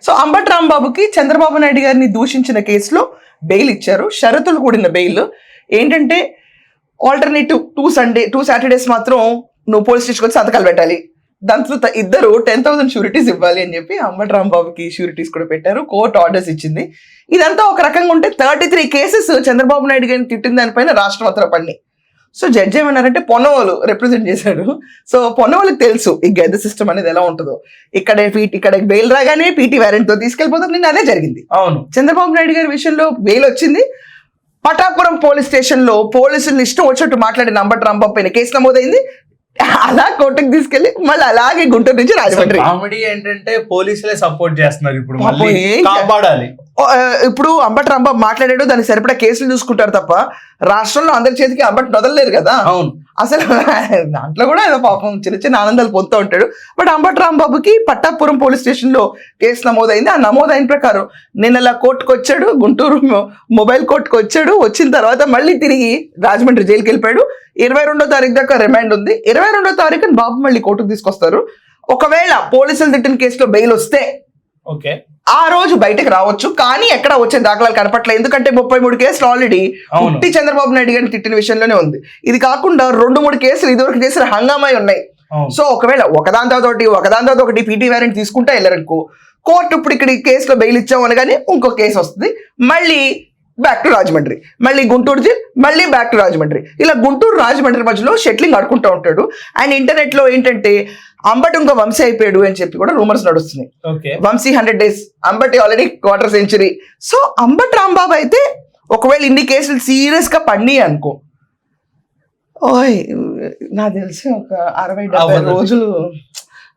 So Ambati రాంబాబుకి Chandrababu Naidu గారిని దూషించిన కేసులో bail ఇచ్చారు, షరతులు కూడిన బెయిల్. ఏంటంటే ఆల్టర్నేటివ్ 2 సాటర్డేస్ మాత్రం నువ్వు పోలీస్ స్టేషన్కి వచ్చి సంతకాలు పెట్టాలి, దాంతో ఇద్దరు 10,000 షూరిటీస్ ఇవ్వాలి అని చెప్పి అంబటి రాంబాబుకి షూరిటీస్ కూడా పెట్టారు. కోర్టు ఆర్డర్స్ ఇచ్చింది. ఇదంతా ఒక రకంగా ఉంటే 33 కేసెస్ చంద్రబాబు నాయుడు గారిని తిట్టిన దానిపైన రాష్ట్రం అంతా పడినాయి. సో జడ్జి ఏమన్నారంటే పొన్నవాళ్ళు రిప్రజెంట్ చేశాడు. సో పొన్నవాళ్ళకి తెలుసు ఈ గెద సిస్టమ్ అనేది ఎలా ఉంటుందో. ఇక్కడ బెయిల్ రాగానే పీటీ వారెంట్ తో తీసుకెళ్లిపోతారు. నిన్న అదే జరిగింది. అవును, చంద్రబాబు నాయుడు గారి విషయంలో బెయిల్ వచ్చింది. పటాపురం పోలీస్ స్టేషన్ లో పోలీసులు ఇష్టం వచ్చినట్టు మాట్లాడిన అంబటి రాంబాబు పైన కేసు నమోదైంది. అలా కోర్టుకు తీసుకెళ్లి మళ్ళీ అలాగే గుంటూరు నుంచి రాజమండ్రి. కామెడీ ఏంటంటే పోలీసులే సపోర్ట్ చేస్తున్నారు ఇప్పుడు, మళ్ళీ కాపాడాలి. ఇప్పుడు అంబటి రాంబాబు మాట్లాడాడు, దానికి సరిపడా కేసులు చూసుకుంటారు తప్ప రాష్ట్రంలో అందరి చేతికి అంబటి వదలలేదు కదా. అవును, అసలు దాంట్లో కూడా ఏదో పాపం చిన్న చిన్న ఆనందాలు పొందుతూ ఉంటాడు. బట్ అంబటి రాంబాబుకి పట్టాపురం పోలీస్ స్టేషన్ లో కేసు నమోదైంది. ఆ నమోదైన ప్రకారం నిన్న కోర్టుకు వచ్చాడు, గుంటూరు మొబైల్ కోర్టుకు వచ్చాడు. వచ్చిన తర్వాత మళ్ళీ తిరిగి రాజమండ్రి జైలుకి వెళ్ళిపోయాడు. 22వ తారీఖు దాకా రిమాండ్ ఉంది. 22వ తారీఖున బాబు మళ్ళీ కోర్టుకు తీసుకొస్తారు. ఒకవేళ పోలీసులు తిట్టిన కేసులో బెయిల్ వస్తే ఓకే, ఆ రోజు బయటకు రావచ్చు. కానీ ఎక్కడ వచ్చే దాఖలాలు కనపట్లేదు. ఎందుకంటే 33 కేసులు ఆల్రెడీ పుట్టి చంద్రబాబు నాయుడు గారిని తిట్టిన విషయంలోనే ఉంది. ఇది కాకుండా 2-3 కేసులు ఇదివరకు చేసిన హంగామా ఉన్నాయి. సో ఒకవేళ ఒకదాంతో ఒకటి పీటీ వారెంట్ తీసుకుంటే వెళ్ళరనుకో, కోర్టు ఇప్పుడు ఇక్కడ ఈ కేసులో బెయిల్ ఇచ్చాము అనగానే ఇంకో కేసు వస్తుంది. మళ్ళీ బ్యాక్ టు రాజమండ్రి, మళ్ళీ గుంటూరు జైల్, మళ్ళీ బ్యాక్ టు రాజమండ్రి. ఇలా గుంటూరు రాజమండ్రి మధ్యలో షెట్లింగ్ ఆడుకుంటూ ఉంటాడు. అండ్ ఇంటర్నెట్ లో ఏంటంటే అంబటి ఇంకో వంశీ అయిపోయాడు అని చెప్పి కూడా రూమర్స్ నడుస్తున్నాయి. Vamsi 100 days, Ambati already 1/4 century. So Ambati Rambabu అయితే ఒకవేళ ఇన్ని కేసులు సీరియస్ గా పడినాయి అనుకో, ఓయ్ నాకు తెలిసి ఒక 60-70 రోజులు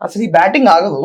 అసలు ఈ బ్యాటింగ్ ఆగదు.